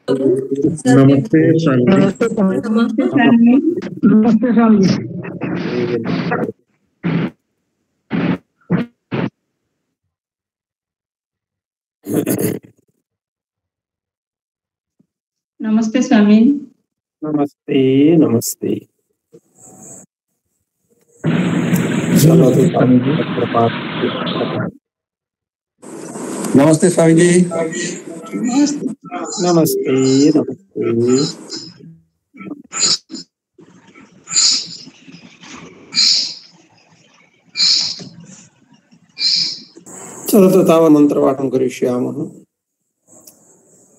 नमस्ते स्वामी जी। नमस्ते स्वामी। नमस्ते स्वामी जी। नमस्ते स्वामी। नमस्ते नमस्ते। चलो तो स्वामी जी नमस्ते स्वामी जी। नमस्ते नमस्ते। चलो तो तावत् मंत्रपाठं करिष्यामः।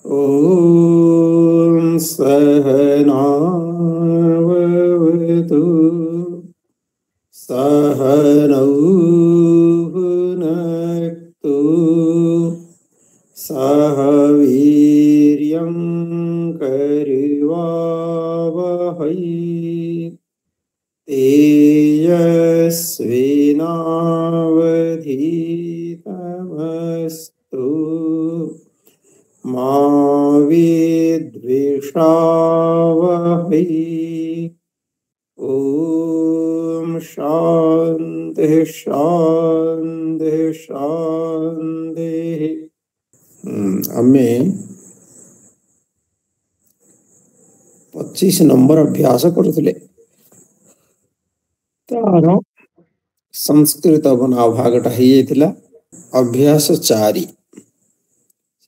ॐ सहनाववतु सहनौ भुनक्तु सह वीर्यं करवावहै तेजस्विनावधीतमस्तु मा विद्विषावहै। ॐ शान्तिः शान्तिः शान्तिः। हमें 25 नंबर अभ्यास करुले तार संस्कृत बना भागटा ही अभ्यास 4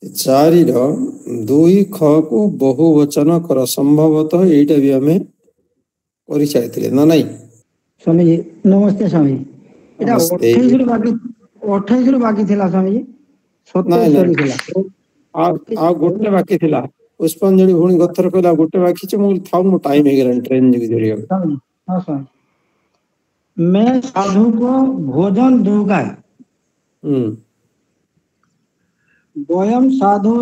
4 2 ख को बहुवचन कर संभवतः एटा भी हमें करि चाहथिले ना नहीं स्वामी जी। नमस्ते स्वामी। एटा 28 रु बाकी थिला स्वामी जी। 27 थिला आ गोटे बाकी थिला। पुष्पांजलि भूणी गथर कहला गोटे बाकी छ। मु थाउ मु टाइम हे गेलन ट्रेन जगी जरिया। हां स्वामी। मैं साधु को भोजन दूंगा। वयम साधु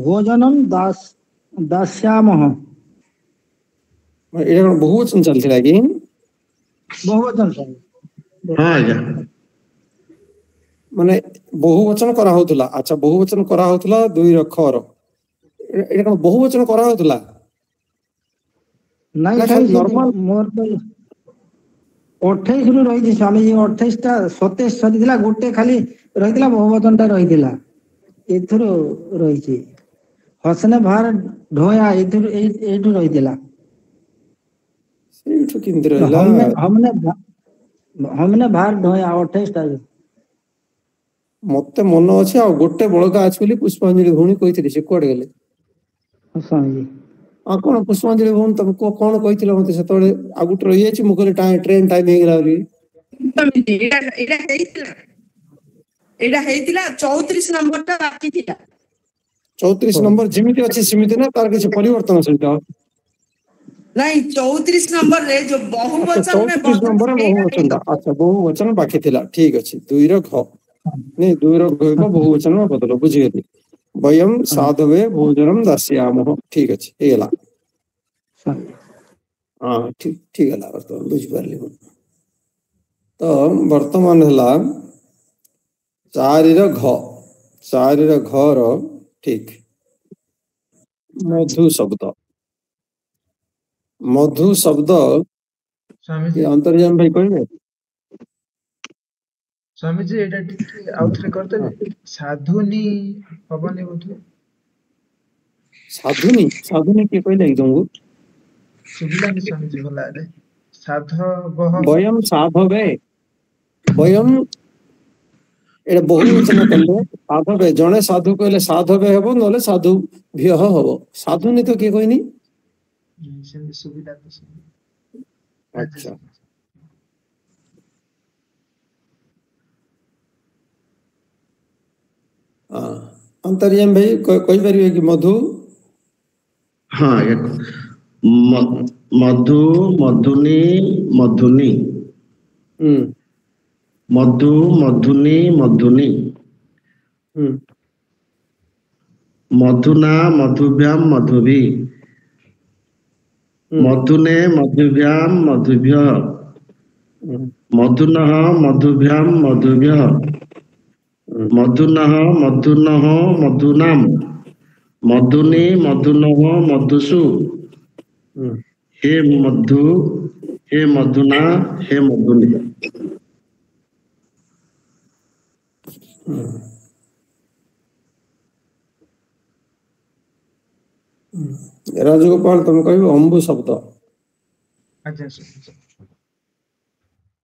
भोजनम दास्यामः। एटा बहुवचन चलथिला कि बहुवचन स्वामी। हां आज्ञा माने बहुवचन करा होतला। अच्छा बहुवचन करा होतला 2 रखर एटा बहुवचन करा होतला नहीं खाली नॉर्मल मोर तो 28 रु रही स्वामी जी। 28 टा 27 सरी दिला गोटे खाली रहितला बहुवचन टा रहितला एथुर रही छी। हसने भार ढोया एथुर एठु रहितला सेठु किंद रहला। हमने भार ढोया 28 टा मते मन अछि। आ गोटे बळका अछि बोली पुष्पांजलि भूणी कहिथिले से कोड गेले स्वामी जी। आ कोन पुष्पांजलि भूणी तब को कोन कहिथिले मते सेतोळे आ गुट रहि अछि। मु कहले ट्रेन टाइम हे गेला रे स्वामी जी। एडा हेतिला 34 नंबर ता बाकी थिला। 34 नंबर जिमिति अछि सिमिति ना तार किछ परिवर्तन सहित नहीं 34 नंबर रे जो बहुवचन में 34 नंबर बहुवचन दा। अच्छा बहुवचन बाकी थिला ठीक अछि। 2 र ख नहीं 2 र ग को बहुवचन में बदलो बुझि गेली। वयम साधवे भोजनम दास्यामः ठीक अछि हे गेला। हां ठीक ठीक गेला वर्तमान बुझि परली। तो वर्तमान हला 4 र घ 4 र घ र ठीक मधु शब्द स्वामी जी अंतर्याम भाई कहबे स्वामी जी एटा टिके आउथरे करते साधुनी पवने बोधु साधुनी के कहले तुमको सुबिलानी स्वामी जी भला रे साधव वयम साधवे वयम एटा बहुवचन कले साधवे जणे साधु कहले साधवे हेबो नले साधु भ्यह हेबो। साधुनी तो के कहनी से सुबिला तो अच्छा अंतर्याम भाई कहि परिबे कि मधु हाँ मधु मधुनी मधुनी मधु मधुनी मधुनी मधुना मधुभ्याम मधुभी मधुने मधुभ्याम मधुभ्य मधुनः मधुभ्याम मधुभ्य मधुनः मधुनः मधुनाम मधुनी मधुनः मधुसु हे मधु हे मधुना हे मधुनी। राजगोपाल तुम कह अंबु शब्द। अच्छा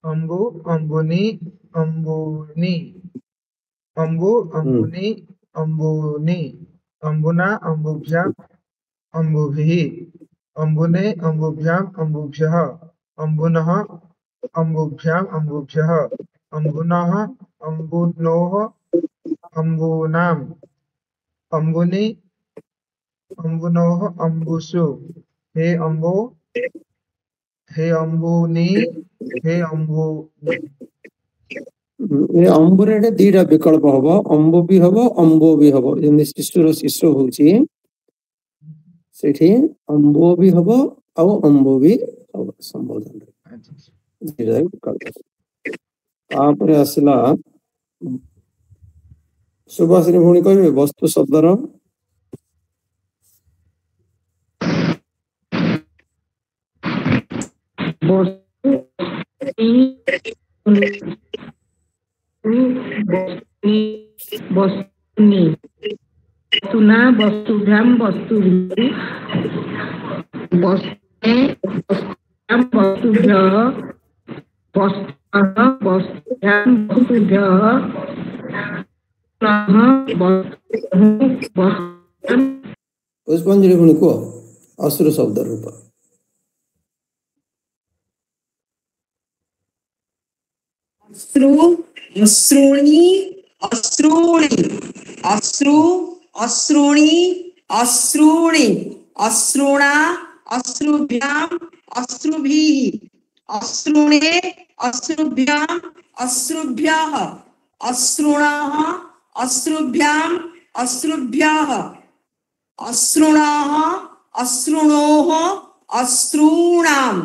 अम्बु अम्बुनी अम्बुनी अम्बु अम्बुनी अम्बुनी अम्बुना अम्बुभ्याम अम्बुभिः अम्बुने अम्बुभ्याम अम्बुभ्यः अम्बुनः अम्बुभ्याम अम्बुभ्यः अम्बुनः अम्बुनोः अम्बूनाम् अम्बुनि अम्बुनोः अम्बुषु हे अम्बो हे अम्बुनि हे अम्बुनि। ये अंबुरे दीटा विकल्प हम अंबु भी हम अंबो भी हम जमी शिशुर शिशु हूँ से अंबो भी हम आउ अंबो भी हम संबोधन दीटा विकल्प आसला सुभाषिनी भूणी कहे वस्तु शब्दर वस्तुनि वस्तुना वस्तुभ्याम वस्तुभिः वस्तुने वस्तुभ्याम वस्तुभ्यः वस्तुनः वस्तुभ्याम वस्तुभ्यः पुष्पांजलि भूणी को असुर शब्द रूप अश्रु अश्रूणि अश्रूणि अश्रु अश्रूणि अश्रूणि अश्रुणा अश्रुभ्याम अश्रुभिः अश्रुणे अश्रुभ्याम अश्रुभ्यः अश्रुणः अश्रुभ्याम अश्रुभ्यः अश्रुणः अश्रुणोः अश्रूणाम्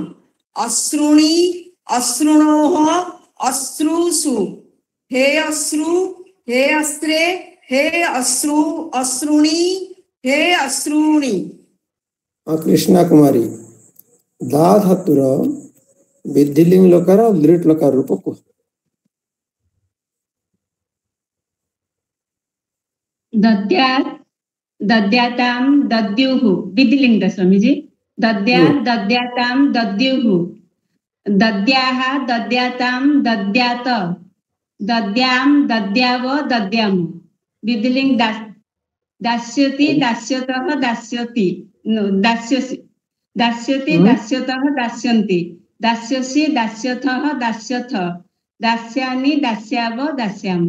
अश्रुणि अश्रुणोः अश्रुषु हे अश्रु हे अस्त्रे हे अश्रु अश्रुणि हे अश्रूणि। कृष्णा कुमारी दा धातुर विधिलिंग लकार और दृढ़ लकार रूप को दद्यात् दद्यातां दद्युः विधिलिंग स्वामी जी दद्यात् दद्यातां दद्युः दद्याः दद्यातां दद्यात दद्यां दद्याव दद्याम विधिलिंग दास्यति दास्यतः दास्यति दास्यसि दास्यति दास्यतः दास्यन्ति दास्यसि दास्यथः दास्यथ दास्यानि दास्याव दास्याम।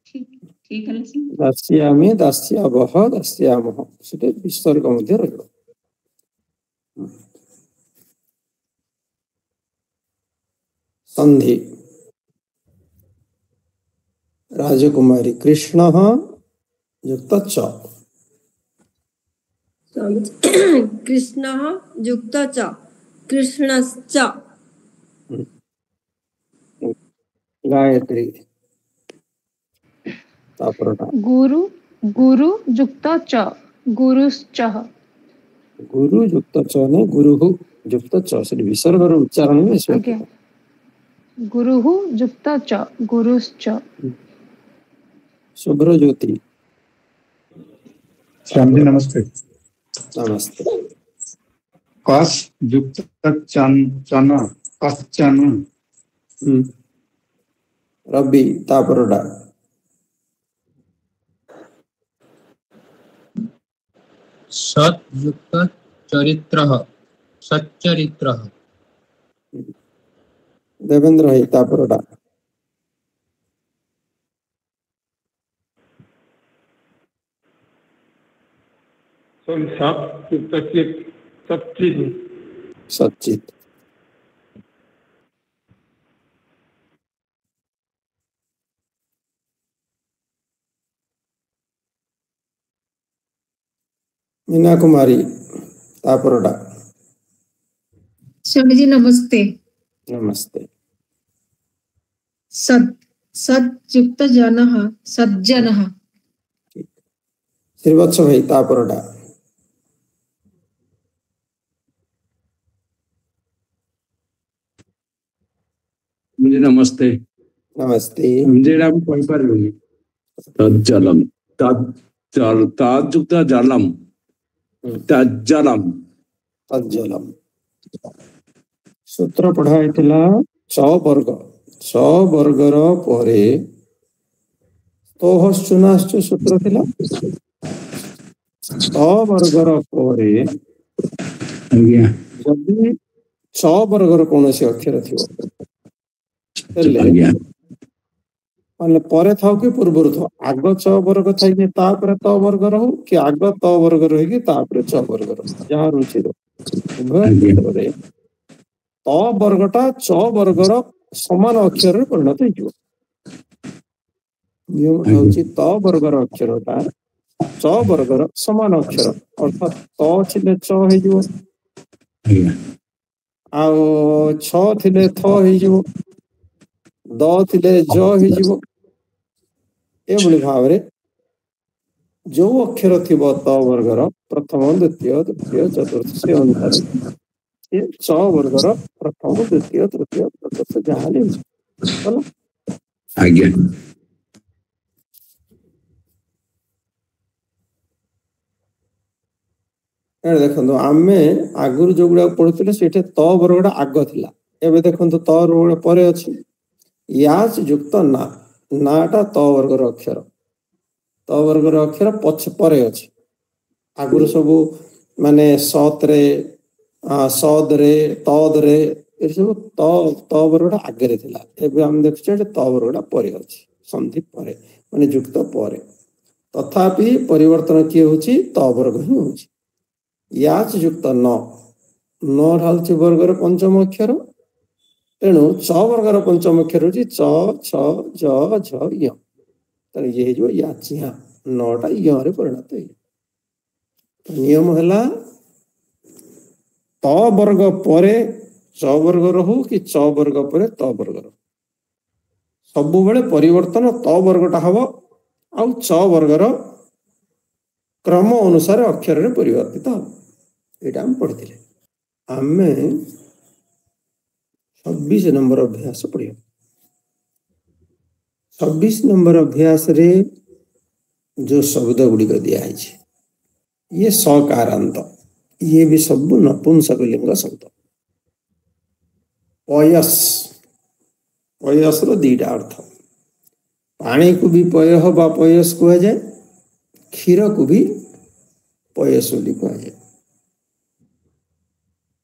ठीक है दास्यामि दास्यावः दास्यामः सेटे विसर्ग मध्य रहइबो। संधि राजकुमारी कृष्णः युक्त च कृष्णः युक्त च कृष्णश्च गायत्री गुरु गुरु युक्त च गुरुश्च गुरु युक्त च ने गुरुः युक्त च से विसर्ग उच्चारण में ओके गुरुः युक्त च गुरुश्च। शुभ्र ज्योति स्वामी नमस्ते। नमस्ते। कस युक्त चन कश्चन रवि तापरोडा सत् युक्त चरित्रः सच्चरित्रः देवेंद्र है तापरोडा सच्चित मीना कुमारी तापरोडा स्वामी जी नमस्ते। नमस्ते। सत् सत् युक्त जनः सज्जनः श्रीवत्स भाई तापरटा मुझे नमस्ते नमस्ते मुझे नाम कोई पर नहीं तज्जलम ताजुक्ता जलम तज्जलम तज्जलम सूत्र पढ़ा इतला च वर्गर परे तोहश्चुनाश्च सूत्र थिला च वर्गर परे आज्ञा जदि च वर्गर कौन से अक्षर थिबो आज्ञा माने परे थाउ कि पूर्वरु थाउ आग च वर्ग थाइ कि तापरे त वर्ग रहू कि आग त वर्ग रही कि तापरे च वर्ग रहू जहाँ रुचि रो उभय क्षेत्रे त वर्गटा च वर्गर समान अक्षर रे परिणत होइजो नियम होउची त वर्गर अक्षरटा च वर्गर समान अक्षर अर्थात त छिले च होइजो आ छ थिले थ होइजो द थिले ज होइजो एभली भाव रे जो अक्षर थिबो त वर्गर प्रथम द्वितीय तृतीय चतुर्थ से अनुसार ये च वर्गर प्रथम द्वितीय तृतीय चतुर्थ जहाँ ले बोला आज्ञा देखो आमे आगुर जो गुड़ा पढ़ुଥିଲେ सेठे त वर्गटा आग थिला एबे देखो त वर्ग परे अछि याच युक्त ना नाटा त वर्गर अक्षर त वर्गर अक्षर पछ परे अछि आगुर सब माने सत रे सद रे तद रे ए सब त वर्गटा आगे रे थिला एबे हम देखछे त वर्गटा परे अछि संधि परे माने युक्त परे तथापि परिवर्तन की होछि त वर्ग ही होछि याच युक्त न ढालछि वर्गर पंचम अक्षर तेणु च वर्गर पंचम अक्षर होछि च छ ज झ य तने ये जो याचिया नटा य रे परिणत है नियम हला त वर्ग परे च वर्ग रहू कि च वर्ग परे त वर्ग रहू सब बेले परिवर्तन त वर्गटा हबो आ च वर्गर क्रम अनुसार अक्षर रे परिवर्तित हो एटा हम पढ़िथिले आमे 26 नंबर अभ्यास पढ़िया 26 नंबर अभ्यास रे जो शब्द गुड़ी को दिया है ये सकारांत ये भी सब नपुंसक लिंग शब्द पयस पयस रो दीटा अर्थ पानी को भी पय बा पयस कह जाए क्षीर को भी पयस बोली कह जाए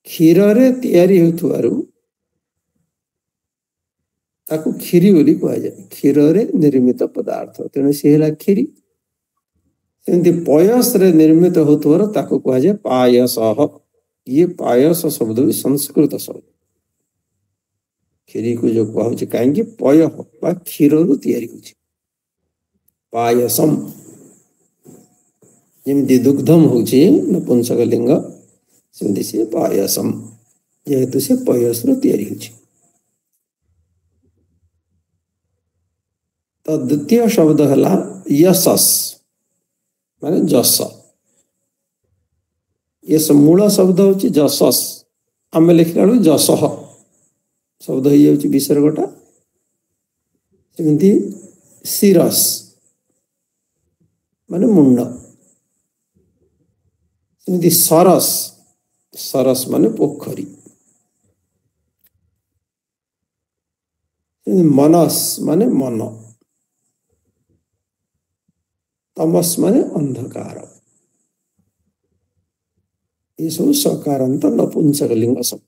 क्षीर रे तैयारी होथुआरु ताकू क्षीरी बोली कह जाए क्षीर रे निर्मित पदार्थ तेणु सी है क्षीरी सेमती पयस रे निर्मित होथुआर ताकू कह जाए पायस ये पायस शब्द भी संस्कृत शब्द क्षीरी को जो कह कहीं पय बा क्षीर रु तैयारी होछि पायसम जेमती दुग्धम होछि नपुंसक लिंग सेमती से पायसम जेहेतु से पयस रु तैयारी होछि तो द्वितीय शब्द हला यशस माने जस ये मूल शब्द होछि जसस आमे लिखला बेलु जसह शब्द हो जाउछि विसर्गटा सेमती सिरस माने मुंड सेमती सरस सरस माने पोखरी मनस माने मन तमस माने अंधकार ये सब सकारांत नपुंसक लिंग शब्द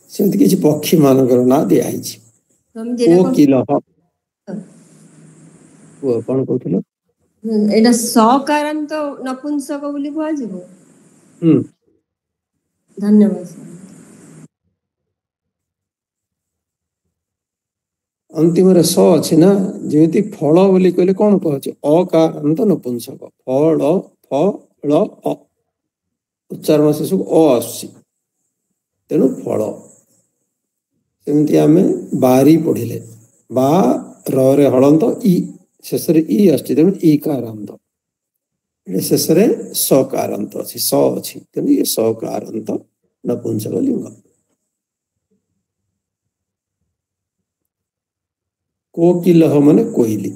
सेमती किछि पक्षी मानकर ना दिया है कोकिल वो कौन कहथिलो एटा सकारांत नपुंसक बोली कुआ जिवो धन्यवाद अंतिम रे स अछि ना जेति फल बोली कहले कोन कहछि अकारांत नपुंसक फल फल अ उच्चारण से सब अ आसी तेणु फल सेमती आमे बारी पढ़िले बा र रे हलंत इ शेष इ आछि तेणु ईकारांत शेष सकारांत अच्छी स अच्छी तेणु ये सकारांत नपुंसक लिंग। कोकिल माने कोइली,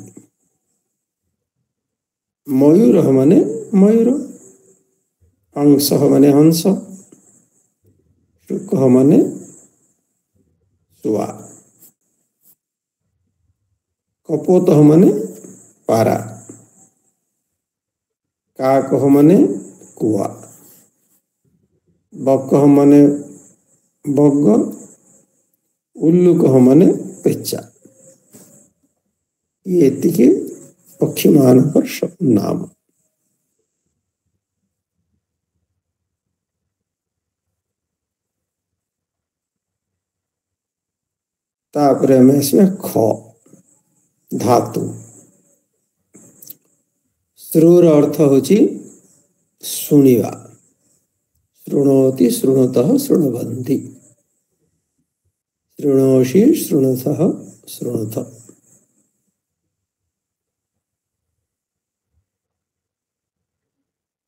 मयूर माने मयूर, हंस माने हंस, शुक माने शुआ, कपोत माने पारा, काक माने कुआ, बक माने बग, उल्लुक माने पेचा। ये पक्षी मान नाम। तापर इसमें ख धातु श्रुर अर्थ होची सुनिवा, शृणोति शृणुतः शृण्वन्ति, शृणोषि शृणुतः शृणुत।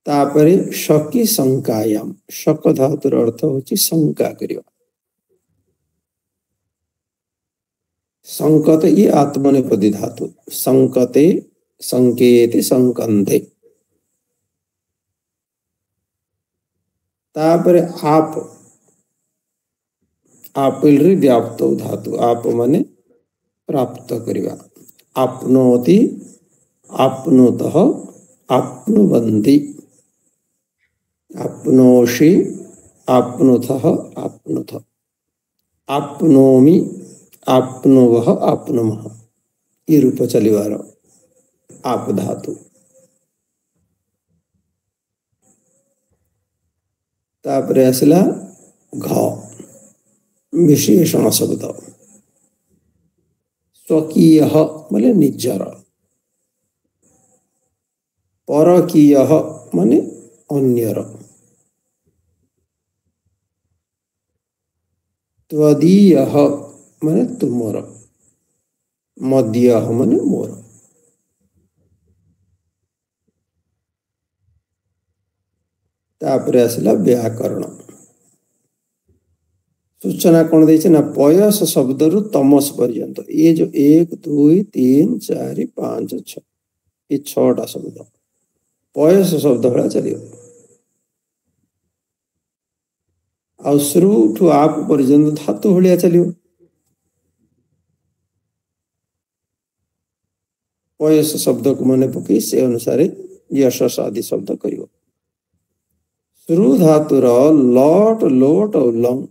तापरे शकी शंकायाम, शक धातुर अर्थ होची शंका करिवा। संकत ये आत्मनेपदी धातु, संकते संकेते संकंते। तापरे आप, आपिल व्याप्त धातु, आप माने प्राप्त करिवा। आपनोति आपनुतः आपनुवन्ति, आपनोषि आपनुतः आपनुत, आपनोमि आपनुवः आपनुमः। ये रूप चलिवार आप धातु। तापरे आसला घ विशेषण शब्द, स्वकीय माने निजर, परकीय माने अन्यर, त्वदीय माने तुमर, मदीय माने मोर। तापरे आसला व्याकरण। सूचना कौन देछि ना पयस शब्द रु तमस पर्यंत, ये जो 1 2 3 4 5 6 ये 6टा शब्द पयस शब्द भला चलियो। आ श्रु ठु आप पर्यंत धातु भलिया चलियो। पयस शब्द को मने पकई से अनुसार यशस आदि शब्द करियो। श्रु धातुर लट लोट और लंग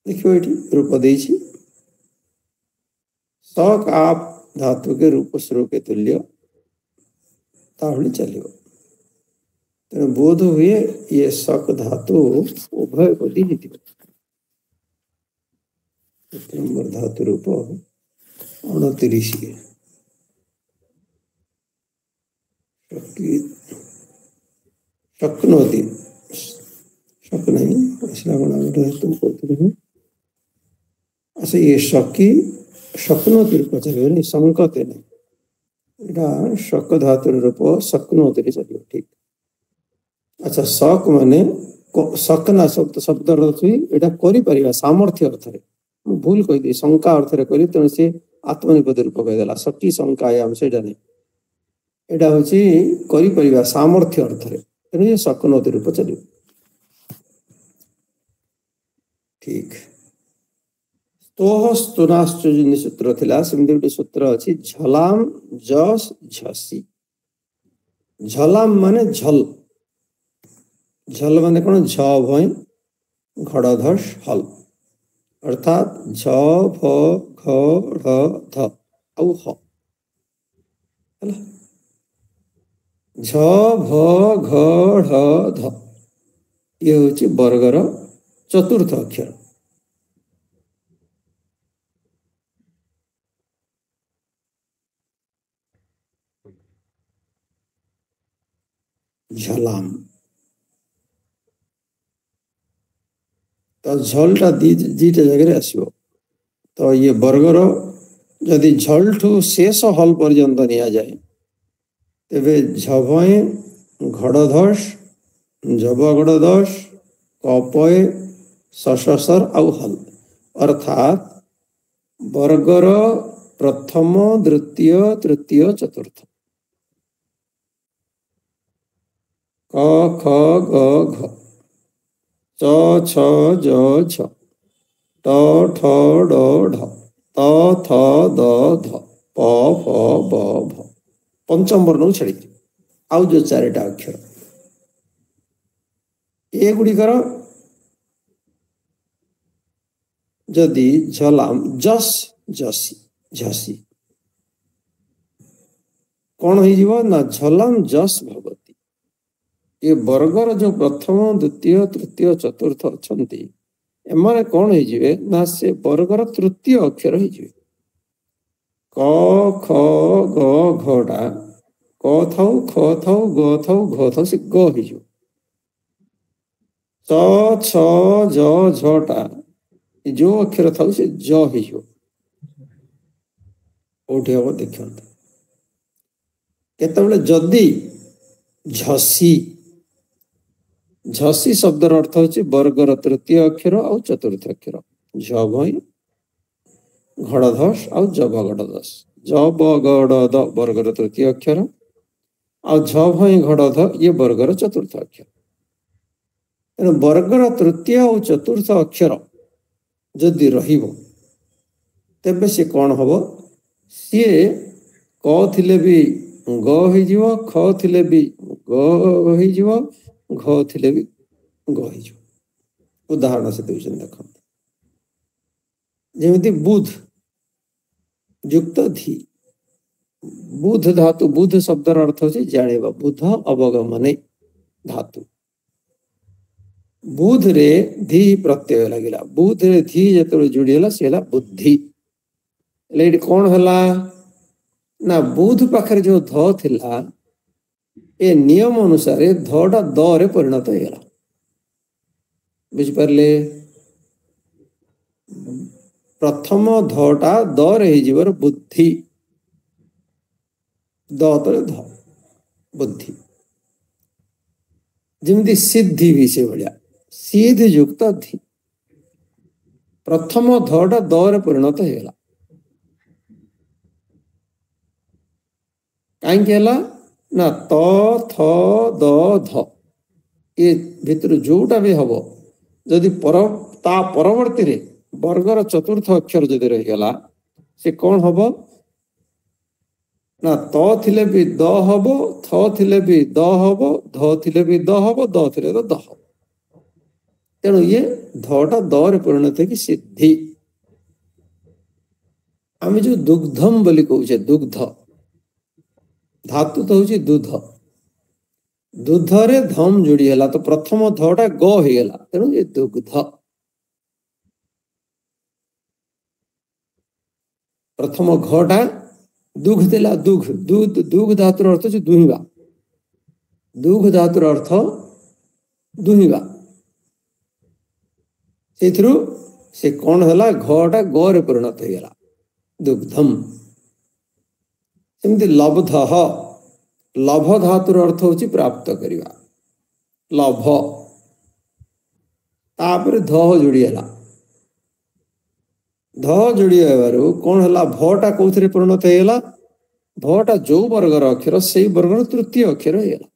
देखियो ये रूप देछि। सक आप धातु के रूप श्रु के तुल्य ताहली चलियो। तेणु बोध हुए ये सक धातु उभय पदी नीति नंबर धातु रूप 29 शक्नोति, शक नहीं इसलिए बना तुम बोलते नहीं। अच्छा ये शकी शक्नोति रूप चलिए नहीं, संकते नहीं, इटा शक धातु रूप शक्नोति चलिए ठीक। अच्छा शक माने सकना शब्द शब्द अर्थ एटा करि परिबा सामर्थ्य अर्थ रे भूल कहि दे, शंका अर्थ रे करि तेणु से आत्मनिपद रूप कहि देला। शकी शंकायाम सेटा नहीं, एटा होची करि परिबा सामर्थ्य अर्थ रे तेणु ये शक्नोति रूप चलियो ठीक। स्तोह स्तुनाश्च जिन सूत्र थिला सेमति गोटे सूत्र अछि झलाम जस झसी। झलाम माने झल, झल माने कौन झ भय घड़धस हल अर्थात झ भ घ ढ ध औ ह हला। झ भ घ ढ ध ये होची वर्गर चतुर्थ अक्षर। झलाम तो झलटा दीटा जगह आसो। तो ये वर्गर जदि झलठू शेष हल पर्यंत निया जाए तेबे झभय घड़धस जबगड़दस कपय सशसर आउ हल अर्थात वर्गर प्रथम द्वितीय तृतीय चतुर्थ क ख ग घ च छ ज झ ट ठ ड ढ त थ द ध प फ ब भ पंचम वर्ण छाड़ी आउ जो चारिटा अक्षर ए गुड़िकर जदि झलाम जस जसी झसी कौन हो ना झलाम जस भगवती ये वर्गर जो प्रथम द्वितीय तृतीय चतुर्थ अच्छी एमाने कौन हो ना से वर्गर तृतीय अक्षर हो क ख ग घटा क थाउ ख थाउ ग थाउ घ थाउ से ग हो छ ज झटा जो अक्षर था से ज हो हम देखते केतबेले जदि झसी झसी शब्दर अर्थ होची वर्गर तृतीय अक्षर और चतुर्थ अक्षर झभई घड़धस और जबगड़दस जबगड़द वर्गर तृतीय अक्षर और झभई घड़ध ये वर्गर चतुर्थ अक्षर तेणु वर्गर तृतीय और चतुर्थ अक्षर जदि रहिबो तेबे से कौन हबो सी क थिले भी ग हो जिवो ख थिले भी ग हो जिवो घ थिले भी ग हो जिवो उदाहरण से दूसरे देखो जेमिति बुध युक्त धी बुध धातु बुध शब्दर अर्थ होची जानेबा बुध अवगमने धातु बुध रे धी प्रत्यय लगिला बुध रे धी जतबे जुड़ीला सेला बुद्धि लेडी कौन हला ना बुध पाखरे जो ध थिला ए नियम अनुसार धटा द रे परिणत होगला बुझ पारले प्रथम धटा द रे हिजिवर बुद्धि द तरे ध बुद्धि जेमती सिद्धि भी से भाया सिद्ध युक्त धी प्रथम धटा द रे परिणत होगला कहीं ना त थ द ध ये भितर जोटा भी हम जदि परवर्ती रे वर्गर चतुर्थ अक्षर जदि रहीगला से कौन हम ना त थिले भी द हम थ थिले भी द हम ध थिले भी द हम द थिले तो द हम तेणु ये धटा द रे परिणत है सिद्धि आम जो दुग्धम बोली कहूचे दुग्ध धातु तो हूँ दूध दूध रे धम जोड़ी है तो प्रथम धटा ग हो गला तेणु ये दुग्ध प्रथम घटा दुग्ध देला दुग्ध दूध दुग्ध धातुर अर्थ जो दुहिबा दुग्ध धातुर अर्थ दुहिबा से कौन है घटा ग रे परिणत हो गला दुग्धम सेमती लब्ध लभ धातुर अर्थ होची प्राप्त करिवा लभ तापर ध जोड़ीला ध जोड़ी कौन है भटा कौन परिणत होगा भटा जो वर्गर अक्षर से वर्गर तृतीय अक्षर होगा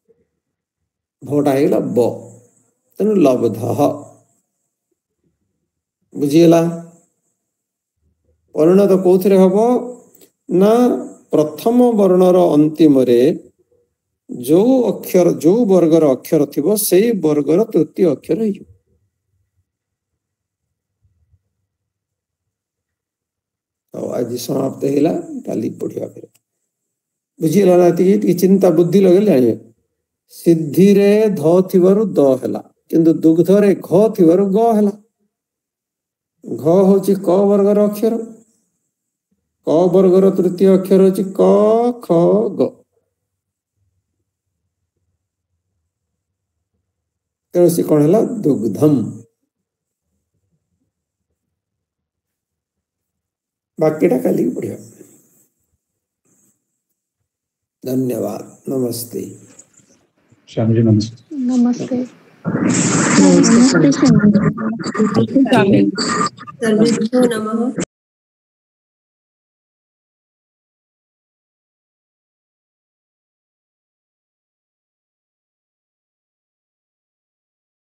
भटा होगा ब तेणु लब्ध बुझीगला परिणत कौन हम ना प्रथम वर्णर अंतिम रे जो अक्षर जो वर्गर अक्षर थिबो से वर्गर तृतीय अक्षर हो आज समाप्त हैला काली पढ़िया फिर बुझीला ना कि चिंता बुद्धि लगे जानिए सिद्धि रे ध थिबारु द हैला किंतु दुग्ध रे घ थिबारु ग हैला घ होची क वर्गर अक्षर क वर्गर तृतीय अक्षर होची क ख ग तेणु से कौन है दुग्धम बाकीटा काली पढ़िया। धन्यवाद। नमस्ते। स्वामी जी नमस्ते। नमस्ते। सर्वेभ्यो नमः।